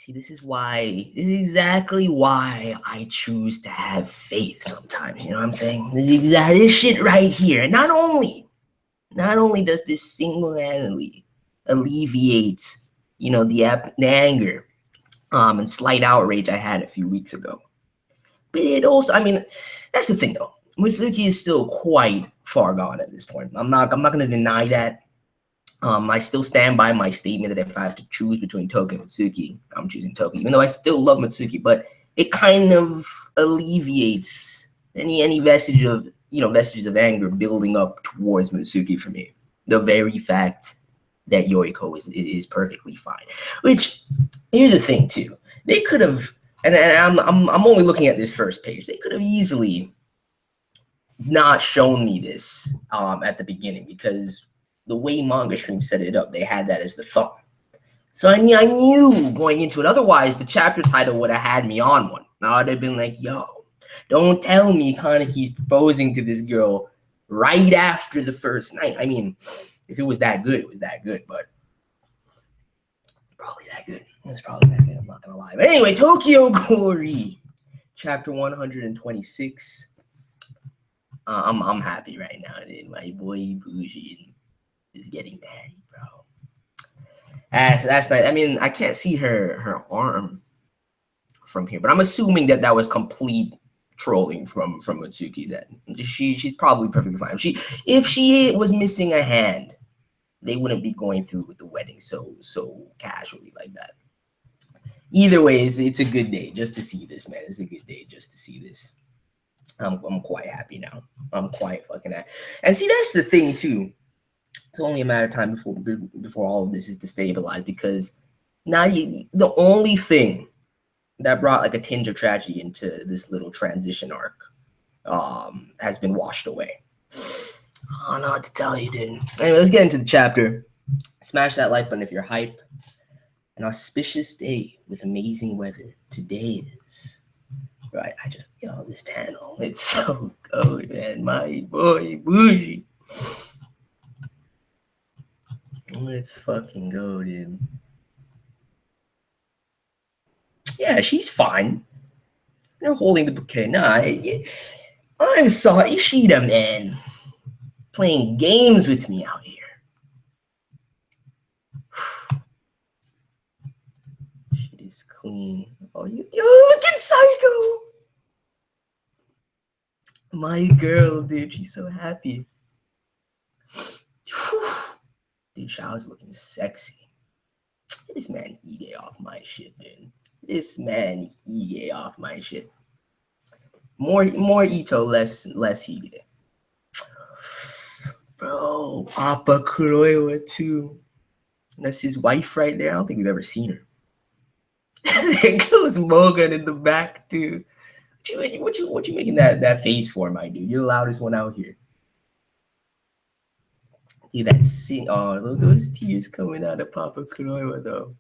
See, this is exactly why I choose to have faith sometimes. You know what I'm saying? This shit right here. Not only does this single-handedly alleviate, the anger, and slight outrage I had a few weeks ago, but it also, that's the thing though. Mitsuki is still quite far gone at this point. I'm not going to deny that. I still stand by my statement that if I have to choose between Toki and Mitsuki, I'm choosing Toki, even though I still love Mitsuki. But it kind of alleviates any vestiges of anger building up towards Mitsuki for me. The very fact that Yoriko is perfectly fine. Which, here's the thing too, they could have, and I'm only looking at this first page. They could have easily not shown me this at the beginning, because the way Manga Stream set it up, they had that as the thumb. So I knew going into it. Otherwise, the chapter title would have had me on one. Now I'd have been like, yo, don't tell me Kaneki's proposing to this girl right after the first night. I mean, if it was that good, it was that good, but probably that good. It was probably that good, I'm not gonna lie. But anyway, Tokyo Ghoul, chapter 126. I'm happy right now, dude. My boy Bougie is getting married, bro. That's nice. I mean, I can't see her arm from here, but I'm assuming that was complete trolling from Mitsuki's end. She's probably perfectly fine. If she was missing a hand, they wouldn't be going through with the wedding so casually like that. Either way, it's a good day just to see this, man. It's a good day just to see this. I'm quite happy now. I'm quite fucking happy. And see, that's the thing too. It's only a matter of time before all of this is destabilized, because now the only thing that brought like a tinge of tragedy into this little transition arc has been washed away. I don't know what to tell you, dude. Anyway, let's get into the chapter. Smash that like button if you're hype. An auspicious day with amazing weather. Today is... Right, this panel, it's so good, man. My boy, Bougie. Let's fucking go, dude. Yeah, she's fine. They're holding the bouquet. Nah, I'm sorry, Ishida, man. Playing games with me out here. Shit is clean. Oh, yo, look at Psycho. My girl, dude, she's so happy. Dude, Shao's looking sexy. This man Hige off my shit, dude. This man Hige off my shit. More Ito, less Hige. Bro, Papa Kuroiwa too. That's his wife right there. I don't think we've ever seen her. There goes Morgan in the back too. What you making that face for, my dude? You're the loudest one out here. See that scene? Oh, those tears coming out of Papa Kuroiwa though.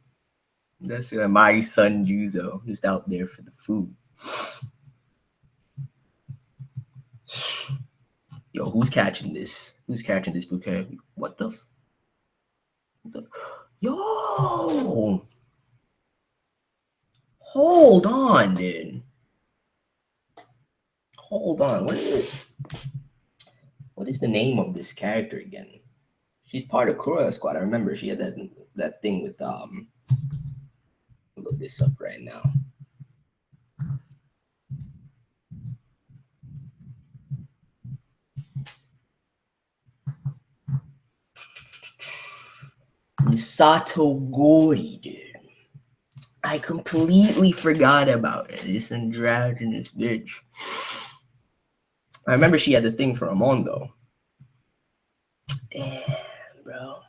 That's my son Juzo, just out there for the food. Yo, who's catching this? Who's catching this bouquet? What the? Yo! Hold on, dude. Hold on. What is the name of this character again? She's part of Kuroiwa Squad. I remember she had that thing with I'll look this up right now. Misato Gori, dude. I completely forgot about her. This androgynous bitch. I remember she had the thing for Amon though. Damn, bro.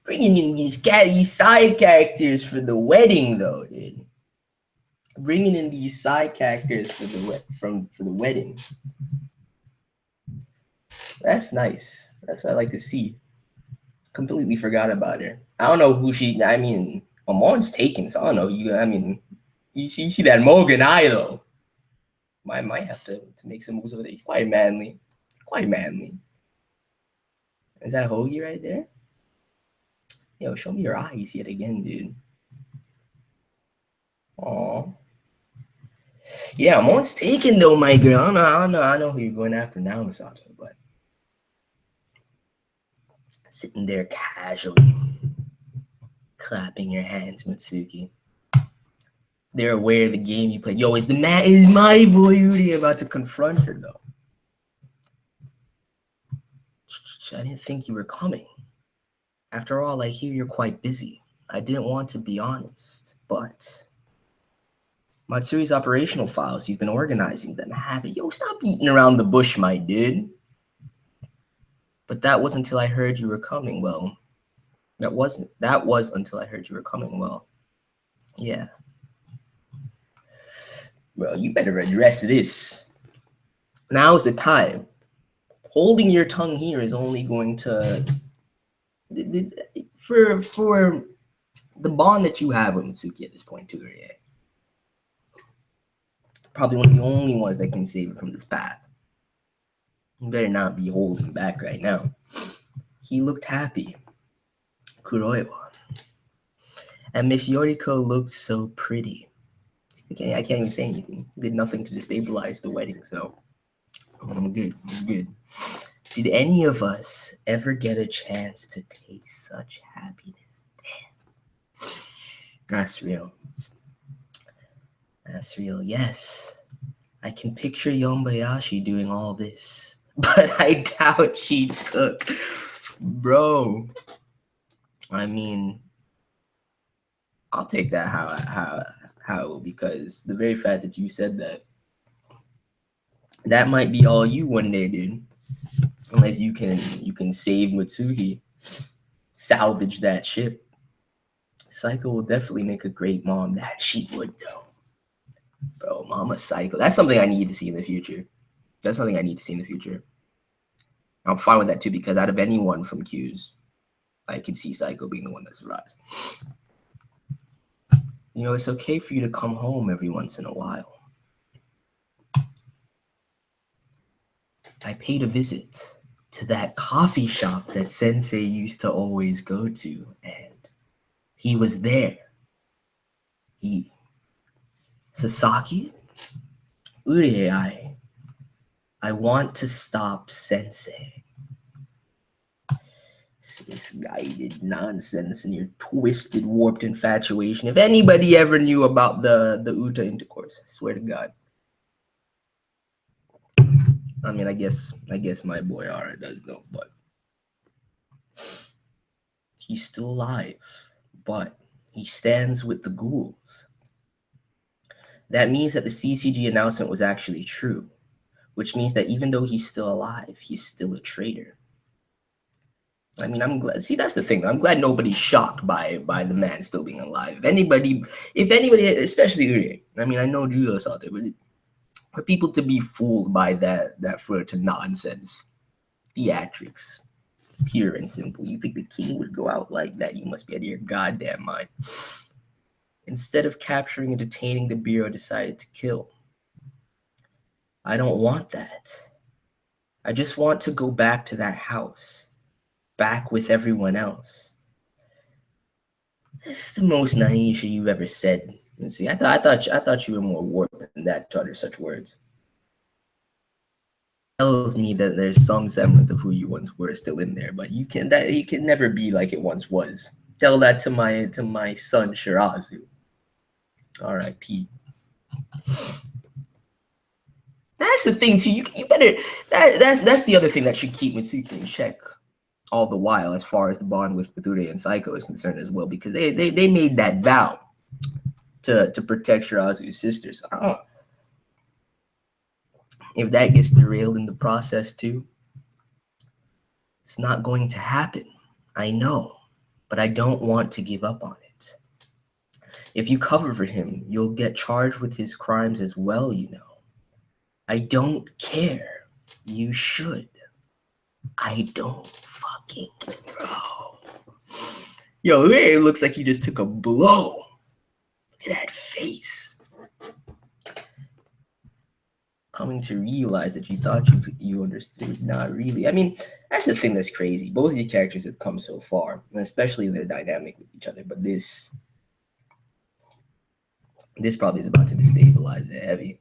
Bringing in these side characters for the wedding though, dude. Bringing in these side characters for the wedding. That's nice. That's what I like to see. Completely forgot about her. I don't know who she. I mean, Amon's taken, so I don't know. You see that Morgan eye though. Might have to make some moves over there. He's quite manly. Quite manly. Is that Hoagie right there? Yo, show me your eyes yet again, dude. Aw. Yeah, I'm almost taken though, my girl. I know who you're going after now, Masato, but sitting there casually, clapping your hands, Mitsuki. They're aware of the game you played. Yo, is my boy Uri about to confront her though? I didn't think you were coming. After all, I hear you're quite busy. I didn't want to be honest, but Matsuri's operational files, you've been organizing them, haven't you? Yo, stop beating around the bush, my dude. But that was until I heard you were coming. Well, that was until I heard you were coming. Well, yeah. Bro, you better address this. Now's the time. Holding your tongue here is only going to for the bond that you have with Mitsuki at this point, too, yeah. Probably one of the only ones that can save you from this path. You better not be holding back right now. He looked happy. Kuroiwa. And Miss Yoriko looked so pretty. I can't even say anything. Did nothing to destabilize the wedding, so I'm good. I'm good. Did any of us ever get a chance to taste such happiness? Damn. That's real. That's real, yes. I can picture Yombayashi doing all this, but I doubt she'd cook. Bro. I mean, I'll take that how because the very fact that you said that might be all you one day, dude. Unless you can save Mitsuki, salvage that ship. Psycho will definitely make a great mom. That she would though. Bro, Mama Psycho. That's something I need to see in the future. That's something I need to see in the future. I'm fine with that too, because out of anyone from Q's, I could see Psycho being the one that survives. You know, it's okay for you to come home every once in a while. I paid a visit to that coffee shop that Sensei used to always go to, and he was there. Sasaki? Urie, I want to stop Sensei. This guided nonsense and your twisted, warped infatuation. If anybody ever knew about the Uta intercourse, I swear to God. I mean, I guess my boy Ara does know, but he's still alive. But he stands with the ghouls. That means that the CCG announcement was actually true, which means that even though he's still alive, he's still a traitor. I mean, I'm glad. See, that's the thing. I'm glad nobody's shocked by the man still being alive. If anybody, especially Urie, I mean, I know Julius out there, but for people to be fooled by that flirt of nonsense, theatrics, pure and simple. You think the king would go out like that? You must be out of your goddamn mind. Instead of capturing and detaining, the Bureau decided to kill. I don't want that. I just want to go back to that house. Back with everyone else. This is the most naive shit you've ever said. Let's see, I thought you were more warped than that to utter such words. Tells me that there's some semblance of who you once were still in there, but you can never be like it once was. Tell that to my son Shirazu. R.I.P. That's the thing too. You better that's the other thing that should keep Mitsuki in check all the while, as far as the bond with Ure and Psycho is concerned as well, because they made that vow to protect Shirazu's sister. So I don't, if that gets derailed in the process too, it's not going to happen. I know, but I don't want to give up on it. If you cover for him, you'll get charged with his crimes as well, you know. I don't care. You should. I don't fucking bro. Yo, it looks like he just took a blow. Look at that face. Coming to realize that you thought you understood. Not really. I mean, that's the thing that's crazy. Both of these characters have come so far, and especially in their dynamic with each other. But this This probably is about to destabilize it heavy.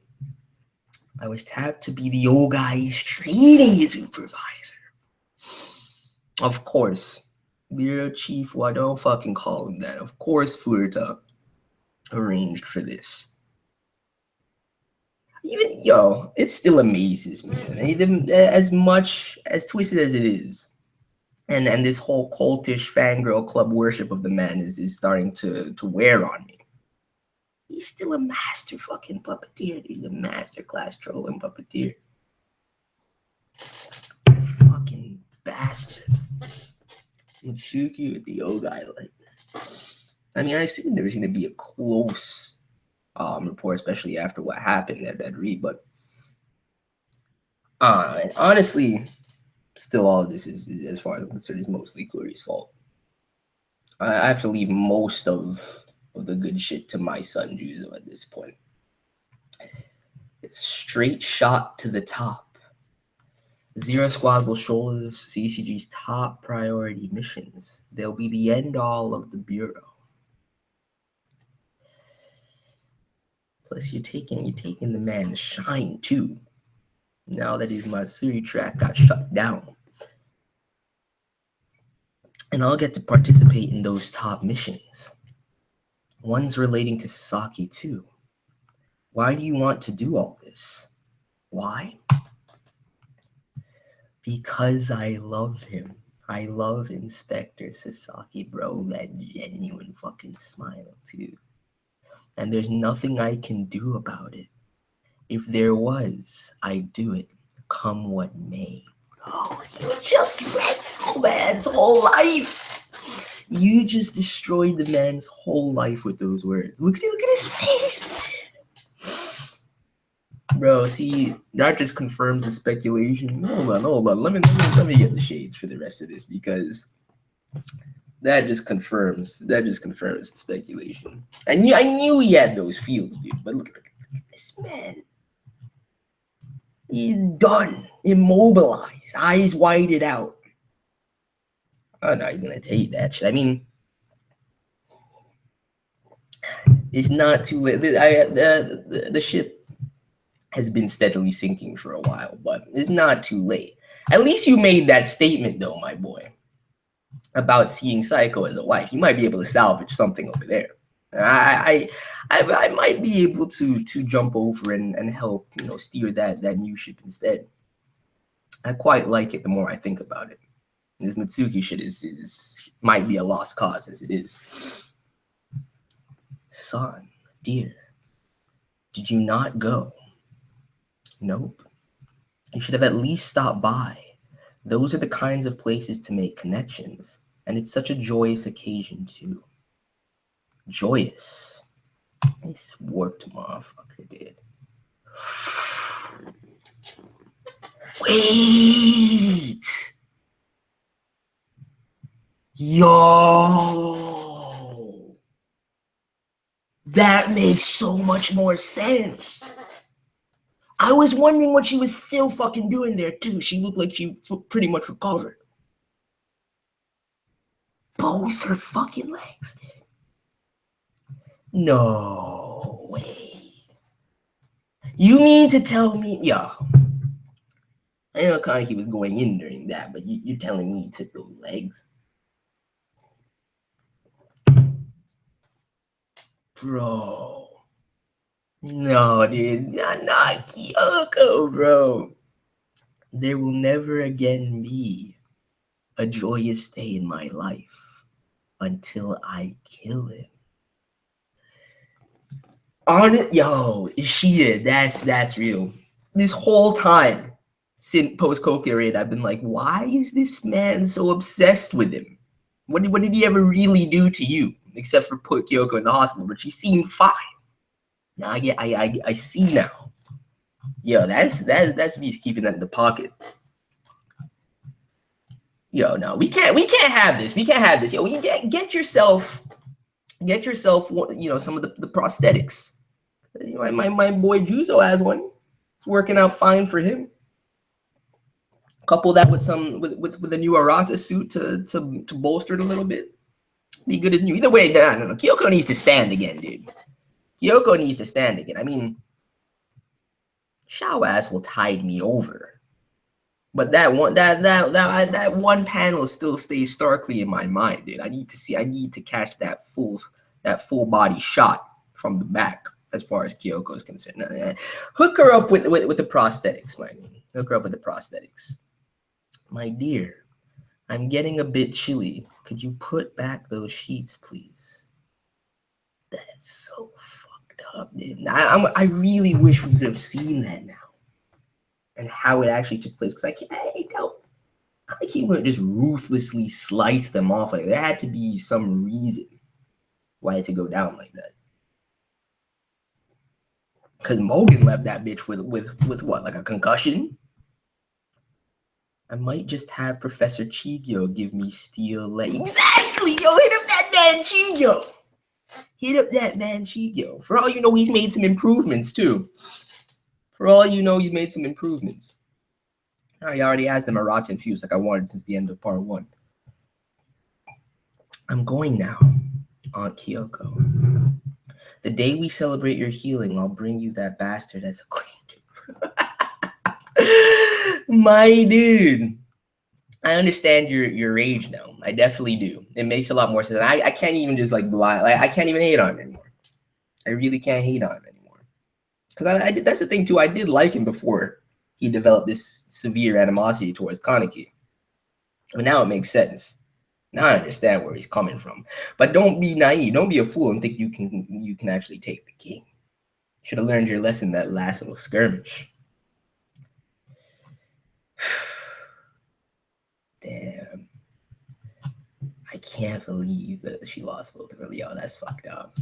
I was tapped to be the Ogai's training supervisor. Of course, Bureau Chief, why don't fucking call him that? Of course, Furuta arranged for this. Even, it still amazes me. As much as twisted as it is, and this whole cultish fangirl club worship of the man is starting to wear on me. He's still a master fucking puppeteer. He's a master class trolling puppeteer. Fucking bastard. Mitsuki with the Ogai like that. I mean, I assume there's going to be a close report, especially after what happened at Reed, but and honestly, still all of this is, as far as I'm concerned, is mostly Kuri's fault. I have to leave most of the good shit to my son Juzo at this point. It's straight shot to the top. Zero Squad will shoulder CCG's top priority missions. They'll be the end all of the Bureau. Plus, you're taking the man's shine too. Now that his Matsuri track got shut down. And I'll get to participate in those top missions. One's relating to Sasaki too. Why do you want to do all this? Why? Because I love him. I love Inspector Sasaki, bro. That genuine fucking smile too. And there's nothing I can do about it. If there was, I'd do it, come what may. Oh, you just wrecked the man's whole life. You just destroyed the man's whole life with those words. Look at his face. Bro, see, that just confirms the speculation. Hold on. Let me get the shades for the rest of this, because that just confirms the speculation. I knew he had those feels, dude. But look at this man. He's done, immobilized, eyes whited out. Oh no, he's gonna take that shit. I mean, it's not too late. The ship has been steadily sinking for a while, but it's not too late. At least you made that statement, though, my boy, about seeing Psycho as a wife. You might be able to salvage something over there. I might be able to jump over and help, steer that new ship instead. I quite like it the more I think about it. This Mitsuki shit might be a lost cause as it is. Son, dear, did you not go? Nope. You should have at least stopped by. Those are the kinds of places to make connections, and it's such a joyous occasion too. Joyous. This warped motherfucker did. Wait! Yo! That makes so much more sense. I was wondering what she was still fucking doing there too. She looked like she pretty much recovered. Both her fucking legs, dude. No way. You mean to tell me, yo? I know Kaneki was going in during that, but you're telling me he took those legs? Bro. No, dude. Not Kyoko, bro. There will never again be a joyous day in my life until I kill him. On it, yo, Ishida, that's real. This whole time since post-Kokyo raid, I've been like, why is this man so obsessed with him? What did he ever really do to you, except for put Kyoko in the hospital? But she seemed fine. Now I see now. Yo, that's me keeping that in the pocket. Yo, no, we can't have this. We can't have this. Yo, you get yourself, some of the prosthetics. My boy Juzo has one. It's working out fine for him. Couple that with a new Arata suit to bolster it a little bit. Be good as new. Either way, no. Kyoko needs to stand again, dude. Kyoko needs to stand again. I mean, Shao ass will tide me over. But that one panel still stays starkly in my mind, dude. I need to catch that full body shot from the back as far as Kyoko is concerned. Hook her up with the prosthetics, my dude. Hook her up with the prosthetics. My dear, I'm getting a bit chilly. Could you put back those sheets, please? That's so fucked up, dude. I really wish we could have seen that now. And how it actually took place. Because I can't wouldn't just ruthlessly slice them off. Like, there had to be some reason why it had to go down like that. Because Morgan left that bitch with what, like a concussion? I might just have Professor Chigyo give me steel legs. Exactly, yo, hit up that man Chigyo. Hit up that man Chigyo. For all you know, he's made some improvements too. For all you know, he's made some improvements. I already has them a rotten fuse like I wanted since the end of part 1. I'm going now, Aunt Kyoko. The day we celebrate your healing, I'll bring you that bastard as a queen. My dude. I understand your rage now. I definitely do. It makes a lot more sense. I can't even just like blind. Like, I can't even hate on him anymore. I really can't hate on him anymore. Because I did. That's the thing too. I did like him before he developed this severe animosity towards Kaneki. But now it makes sense. Now I understand where he's coming from. But don't be naive. Don't be a fool and think you can actually take the king. Should have learned your lesson that last little skirmish. Damn. I can't believe that she lost both of them. Yo, that's fucked up.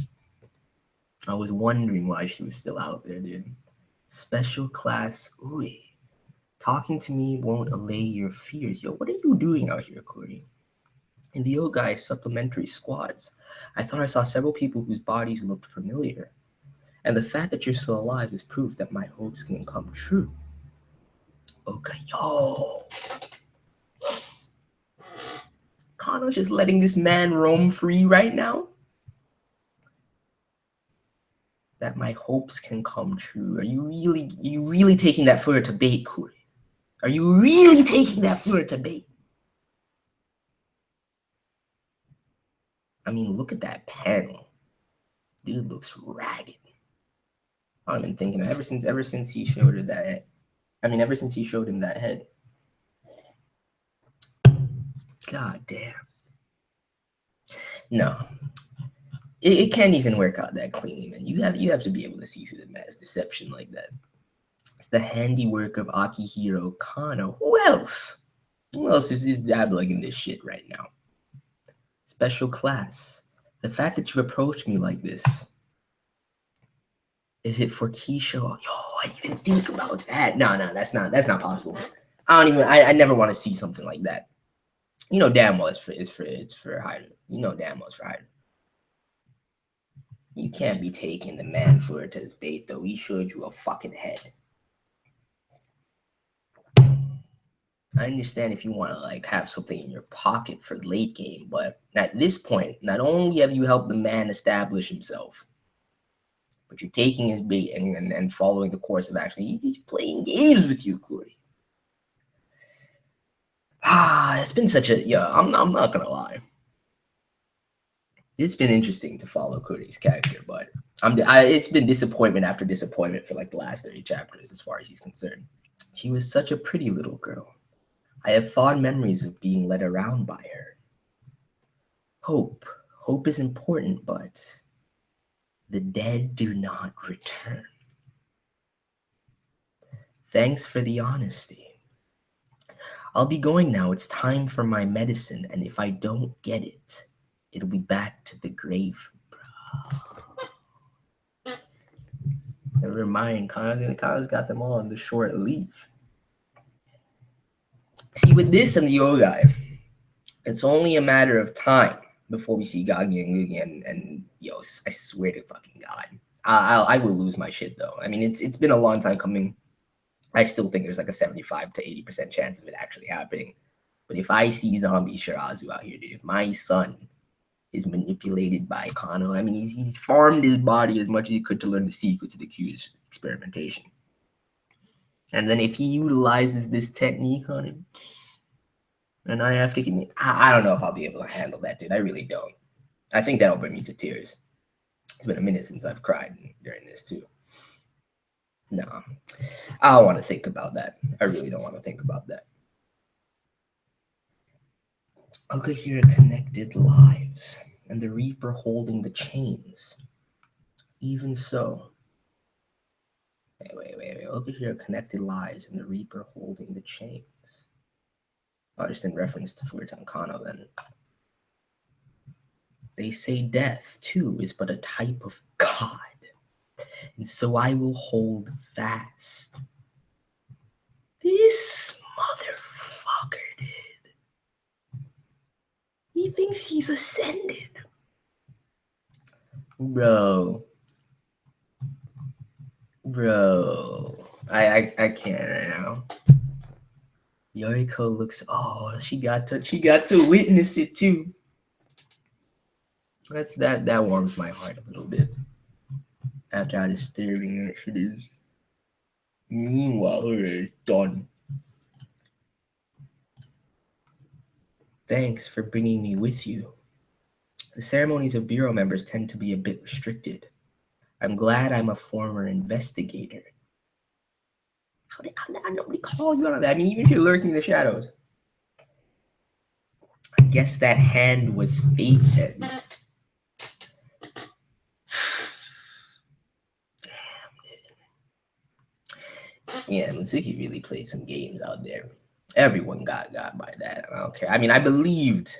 I was wondering why she was still out there, dude. Special class. Ooh. Talking to me won't allay your fears. Yo, what are you doing out here, Corey? In the old guy's supplementary squads, I thought I saw several people whose bodies looked familiar. And the fact that you're still alive is proof that my hopes can come true. Okay, yo. Kano's just letting this man roam free right now? That my hopes can come true. Are you really taking that further to bait, Corey? Are you really taking that further to bait? I mean, look at that panel. Dude looks ragged. I've been thinking ever since he showed her that. Ever since he showed him that head. God damn. No. It can't even work out that cleanly, man. You have to be able to see through the mass deception like that. It's the handiwork of Akihiro Kano. Who else? Who else is dabbling in this shit right now? Special class. The fact that you approached me like this. Is it for Keisha? Yo, I didn't even think about that. No, that's not possible. I never want to see something like that. You know damn well it's for Hyder. You know damn well it's for Hyder. You can't be taking the man for it as bait, though. He showed you a fucking head. I understand if you want to like have something in your pocket for late game, but at this point, not only have you helped the man establish himself, but you're taking his bait and following the course of action. He's playing games with you, Corey. It's been such a I'm not gonna lie. It's been interesting to follow Cody's character, but it's been disappointment after disappointment for like the last 30 chapters as far as he's concerned. She was such a pretty little girl. I have fond memories of being led around by her. Hope is important, but the dead do not return. Thanks for the honesty. I'll be going now. It's time for my medicine, and if I don't get it, it'll be back to the grave, bro. Never mind, Kana's got them all on the short leash. See, with this and the Yogai, it's only a matter of time before we see Gagi and Gugi, and yo, I swear to fucking God, I will lose my shit though. I mean, it's been a long time coming. I still think there's like a 75 to 80% chance of it actually happening. But if I see zombie Shirazu out here, dude, if my son is manipulated by Kano. I mean, he's farmed his body as much as he could to learn the secrets of the Q's experimentation. And then if he utilizes this technique on him, and I have to, I don't know if I'll be able to handle that, dude. I really don't. I think that'll bring me to tears. It's been a minute since I've cried during this too. No, I don't want to think about that. I really don't want to think about that. Okahira connected lives, and the Reaper holding the chains. Even so, wait. Okahira connected lives, and the Reaper holding the chains. Oh, just in reference to Furutan Kano, then. They say death, too, is but a type of God, and so I will hold fast. This motherfucker did. He thinks he's ascended. Bro. I can't right now. Yoriko looks, she got to witness it too. That warms my heart a little bit. After how disturbing that shit is. Meanwhile, it's done. Thanks for bringing me with you. The ceremonies of Bureau members tend to be a bit restricted. I'm glad I'm a former investigator. How did nobody call you out on that? I mean, even if you're lurking in the shadows. I guess that hand was fate then. Damn, dude. Yeah, Mitsuki really played some games out there. Everyone got by that. I don't care. I mean, I believed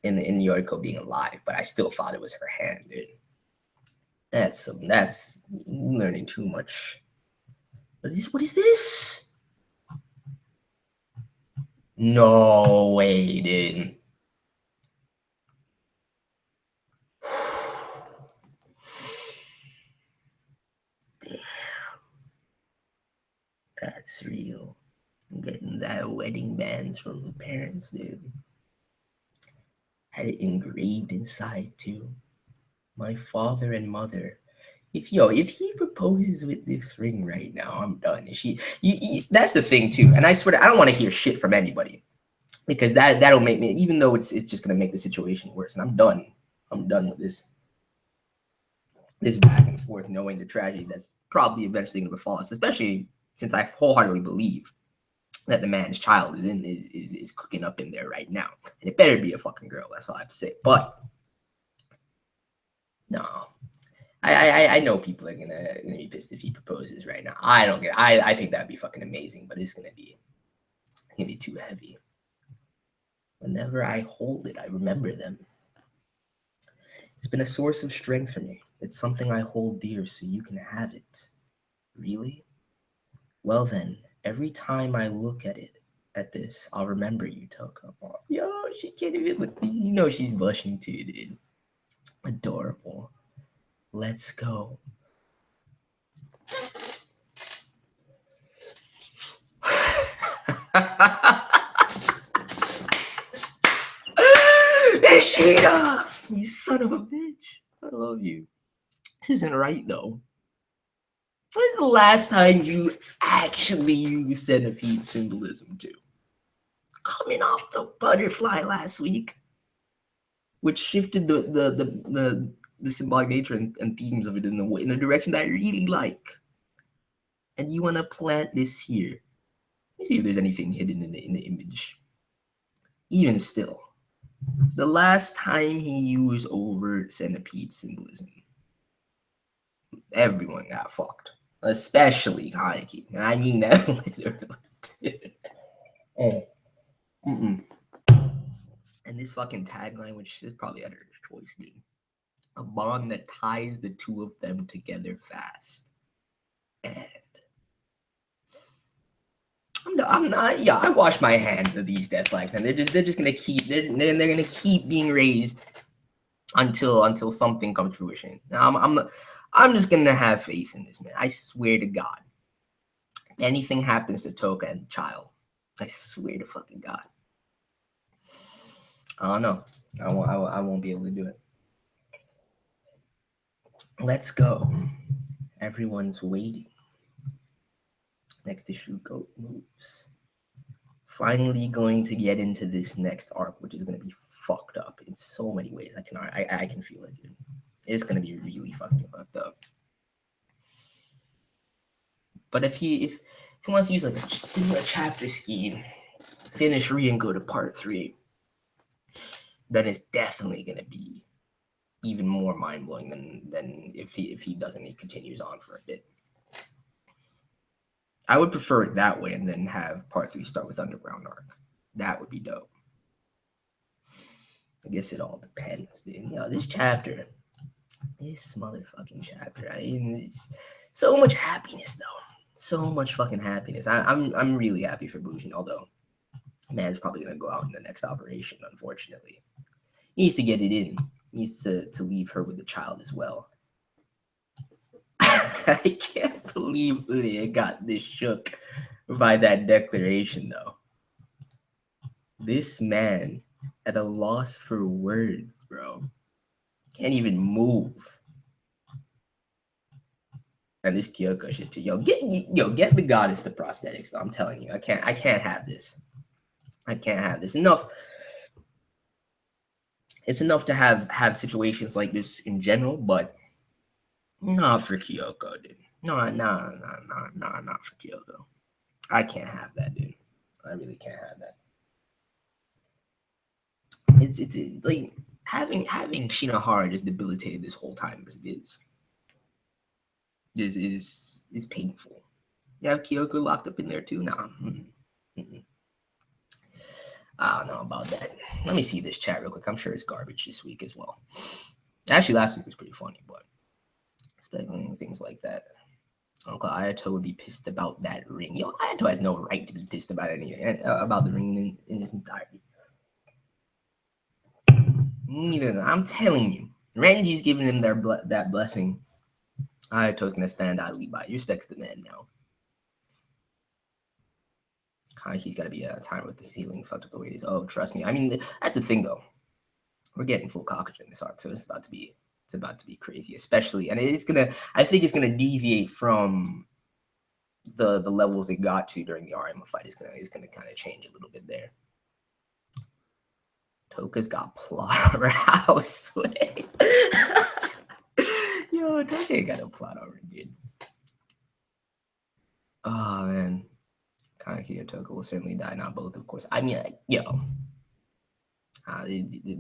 in Yoriko being alive, but I still thought it was her hand, dude. That's learning too much. What is this? No way, dude. Damn. That's real. Getting that wedding bands from the parents, dude. Had it engraved inside too. My father and mother. If he proposes with this ring right now, I'm done. That's the thing too. And I swear, I don't want to hear shit from anybody, because that'll make me, even though it's just gonna make the situation worse. And I'm done. I'm done with this back and forth, knowing the tragedy that's probably eventually gonna befall us. Especially since I wholeheartedly believe that the man's child is cooking up in there right now, and it better be a fucking girl. That's all I have to say. But no. I know people are gonna be pissed if he proposes right now. I don't get it. I think that'd be fucking amazing, but it's gonna be too heavy. Whenever I hold it, I remember them. It's been a source of strength for me. It's something I hold dear, so you can have it. Really? Well then, every time I look at this, I'll remember you, Toko. Oh, yo, she can't even look. You know she's blushing too, dude. Adorable. Let's go. Ishida! You son of a bitch. I love you. This isn't right, though. When's the last time you actually used centipede symbolism, too? Coming off the butterfly last week, which shifted the symbolic nature and themes of it in a direction that I really like. And you want to plant this here. Let me see if there's anything hidden in the image. Even still, the last time he used overt centipede symbolism, everyone got fucked, especially Kaneki. I mean that literally. And this fucking tagline, which is probably editor's choice, dude. A bond that ties the two of them together fast. And I'm not. Yeah, I wash my hands of these death flags, and they're just gonna keep. They're gonna keep being raised until something comes to fruition. Now I'm just gonna have faith in this, man. I swear to God. If anything happens to Toka and the child, I swear to fucking God. I don't know. I won't be able to do it. let's go. Everyone's waiting. Next issue, Ghoul moves. Finally going to get into this next arc, which is going to be fucked up in so many ways. I can feel it, dude. It's going to be really fucking fucked up. But if he wants to use like a similar chapter scheme, finish 3 and go to part 3, then it's definitely going to be even more mind-blowing than if he doesn't, he continues on for a bit. I would prefer it that way and then have part 3 start with Underground arc. That would be dope. I guess it all depends, dude. You know, this motherfucking chapter. I mean, it's so much happiness, though. So much fucking happiness. I'm really happy for Bujin, although man's probably gonna go out in the next operation, unfortunately. He needs to get it in. He needs to leave her with the child as well. I can't believe Uria got this shook by that declaration, though. This man at a loss for words, bro. Can't even move. And this Kyoko shit too. Get the goddess the prosthetics, though. I'm telling you, I can't have this. I can't have this. It's enough to have situations like this in general, but not for Kyoko, dude. No, not for Kyoko. I can't have that, dude. I really can't have that. It's like having Shinohara just debilitated this whole time because it is painful. You have Kyoko locked up in there too? Nah. I don't know about that. Let me see this chat real quick. I'm sure it's garbage this week as well. Actually, last week was pretty funny, but expecting things like that. Uncle Ayato would be pissed about that ring. Ayato has no right to be pissed about anything, about the ring in its entirety. Neither. I'm telling you, Ranji's giving him that blessing. Ayato's gonna stand idly by. He respects the man now. Kaneki's gotta be a time with the healing fucked up the way it is. Oh, trust me. I mean, that's the thing though. We're getting full cockage in this arc, so it's about to be crazy, especially, and I think it's gonna deviate from the levels it got to during the Arima fight. It's gonna kind of change a little bit there. Toka's got plot armor. How sweet. Yo, Toka ain't got no plot armor, dude. Oh man, Kaneki or Toka will certainly die. Not both, of course. I mean,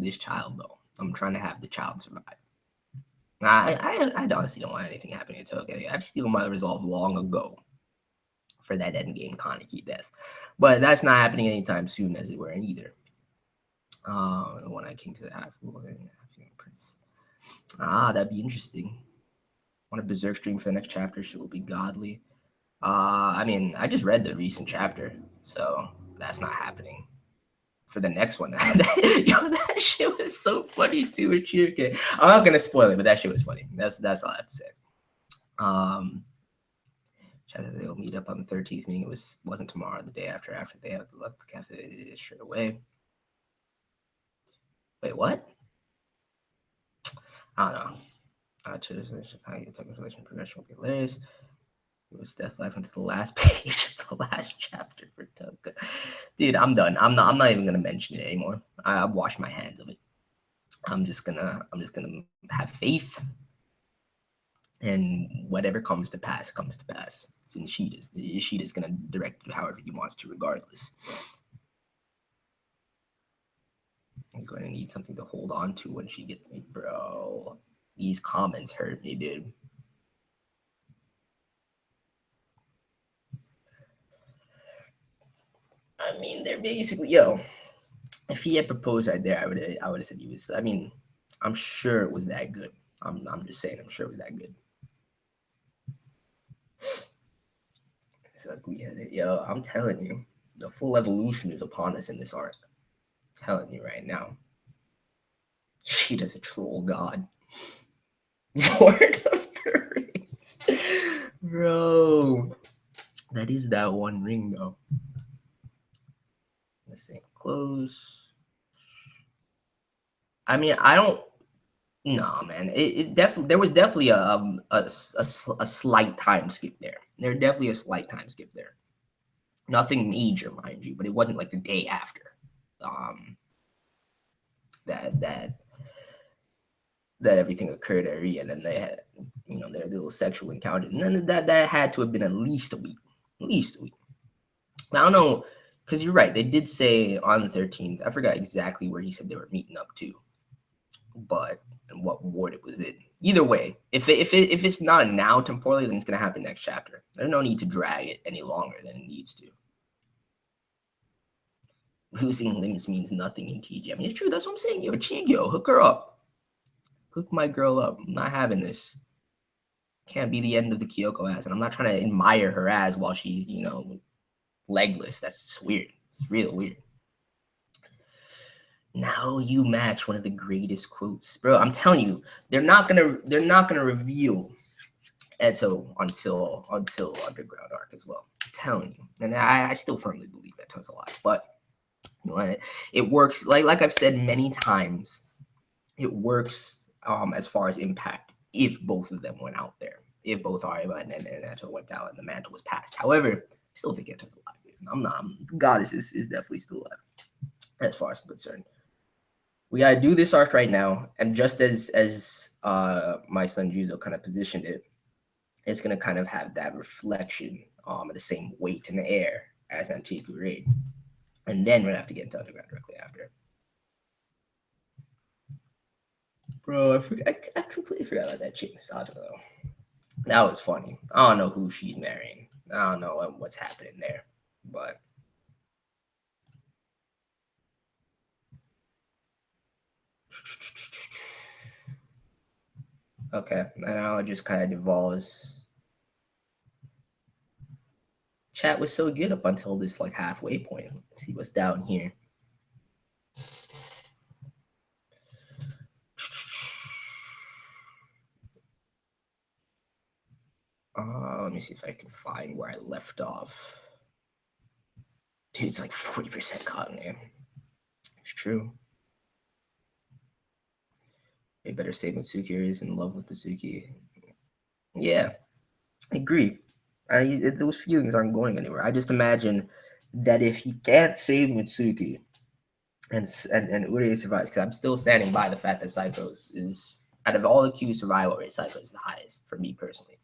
this child though. I'm trying to have the child survive. I honestly don't want anything happening to Toka. I've stealed my resolve long ago for that endgame Kaneki death, but that's not happening anytime soon, as it were, either. When I came to the half prince. That'd be interesting. Want a berserk stream for the next chapter? She will be godly. I mean, I just read the recent chapter, so that's not happening. For the next one, that shit was so funny too. I'm not gonna spoil it, but that shit was funny. That's all I have to say. They'll meet up on the 13th, meaning it wasn't tomorrow, the day after they have left the cafe straight away. Wait, what? I don't know. Relation progression will be hilarious. It was Death Flags until the last page of the last chapter for Toka. Dude, I'm done. I'm not even gonna mention it anymore. I've washed my hands of it. I'm just gonna have faith, and whatever comes to pass comes to pass. It's in Ishida's. Ishida's gonna direct it however he wants to, regardless. I'm going to need something to hold on to when she gets me, bro. These comments hurt me, dude. I mean, they're basically, if he had proposed right there, I would have said he was. I mean, I'm sure it was that good. I'm just saying, I'm sure it was that good. It's ugly headed. I'm telling you, the full evolution is upon us in this arc. I'm telling you right now. She does a troll god. Lord of the Rings. Bro. That is that one ring, though. The same clothes. I mean, I don't No, man. It definitely there was definitely a slight time skip there. There definitely a slight time skip there. Nothing major, mind you, but it wasn't like the day after. Um, that that everything occurred at Ria, and then they had, you know, their little sexual encounter, and then that had to have been at least a week, at least a week. I don't know, because you're right. They did say on the 13th. I forgot exactly where he said they were meeting up to, but and what ward it was in. Either way, if it's not now temporally, then it's gonna happen next chapter. There's no need to drag it any longer than it needs to. Losing limbs means nothing in TG. I mean, it's true. That's what I'm saying. Yo, Chigyo, hook her up. Hook my girl up. I'm not having this. Can't be the end of the Kyoko ass. And I'm not trying to admire her ass while she's, you know, legless. That's weird. It's real weird. Now you match one of the greatest quotes. Bro, I'm telling you, they're not gonna reveal Eto until Underground Arc as well. I'm telling you. And I still firmly believe Eto's alive. But you know, it works like I've said many times, it works as far as impact if both of them went out there. If both Ariba and Eto went out and the mantle was passed. However, I still think Eto's alive. I'm not. Goddess is definitely still alive, as far as I'm concerned. We gotta do this arc right now, and just as my son Juzo kind of positioned it, it's gonna kind of have that reflection of the same weight in the air as Antique Raid. And then we're gonna have to get into Underground directly after. Bro, I completely forgot about that chick Misato though. That was funny. I don't know who she's marrying. I don't know what's happening there, but okay. And now it just kind of devolves. Chat was so good up until this like halfway point. Let's see what's down here. Let me see if I can find where I left off. Dude, it's like 40% Cognitive. It's true. They better say Mitsuki is in love with Mitsuki. Yeah, I agree. Those feelings aren't going anywhere. I just imagine that if he can't save Mitsuki and Uri survives, because I'm still standing by the fact that Psychos is, out of all the Q survival rate, Psycho is the highest for me personally.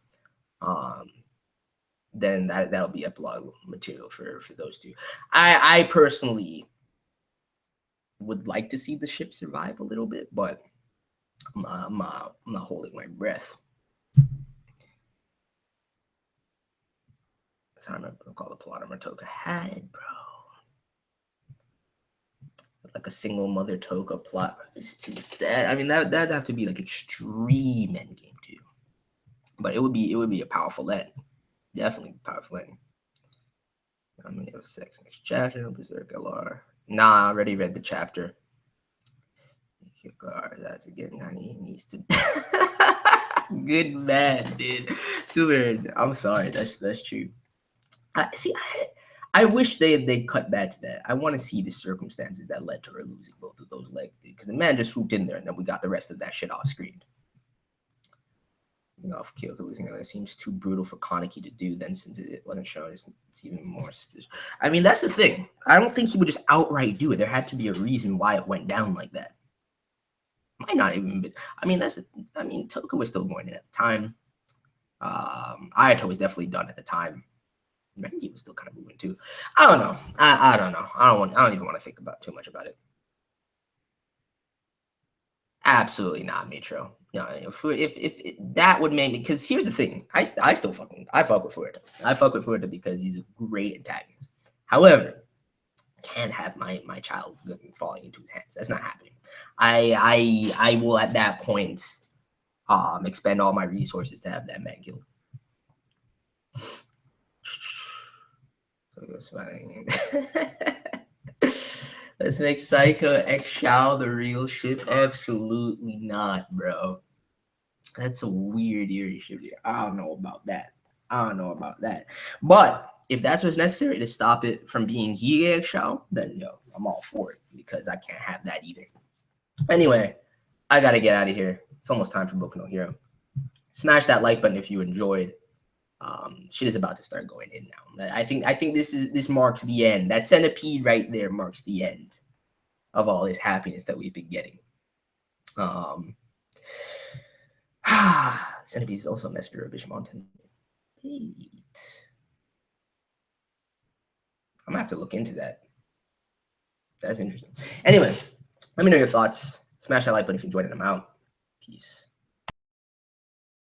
Then that'll be epilogue material for those two. I personally would like to see the ship survive a little bit, but I'm not holding my breath. So I'm gonna call the plot armor Toka had, bro. Like a single mother Toka plot is too sad. I mean that'd have to be like extreme endgame too. But it would be a powerful end. Definitely a powerful end. I'm gonna have sex next chapter. Berserk LR. Nah, I already read the chapter. That's again. He needs to. Good man, dude. Super. I'm sorry. That's true. I wish they cut back to that. I want to see the circumstances that led to her losing both of those legs, dude. Because the man just swooped in there, and then we got the rest of that shit off screen. You know, if Kyoko losing it seems too brutal for Kaneki to do, then since it wasn't shown, it's even more suspicious. I mean, that's the thing. I don't think he would just outright do it. There had to be a reason why it went down like that. Might not even be. I mean, Toka was still going in at the time. Ayato was definitely done at the time. Rengi was still kind of moving too. I don't know. I don't know. I don't even want to think about too much about it. Absolutely not, Mitro. No, if that would make me, because here's the thing, I fuck with Furuta. I fuck with Furuta because he's a great antagonist. However, can't have my child falling into his hands. That's not happening. I will at that point expend all my resources to have that man killed. Let's make Psycho X Shao the real ship. Absolutely not, bro. That's a weird eerie ship. I don't know about that. But if that's what's necessary to stop it from being Hige X Shao, then yo, I'm all for it because I can't have that either. Anyway, I gotta get out of here. It's almost time for Boku no Hero. Smash that like button if you enjoyed. Shit is about to start going in now. I think this marks the end. That centipede right there marks the end of all this happiness that we've been getting. Centipede is also a messenger of Bishamonten. Wait. I'm gonna have to look into that. That's interesting. Anyway, let me know your thoughts. Smash that like button if you enjoyed it. I'm out. Peace.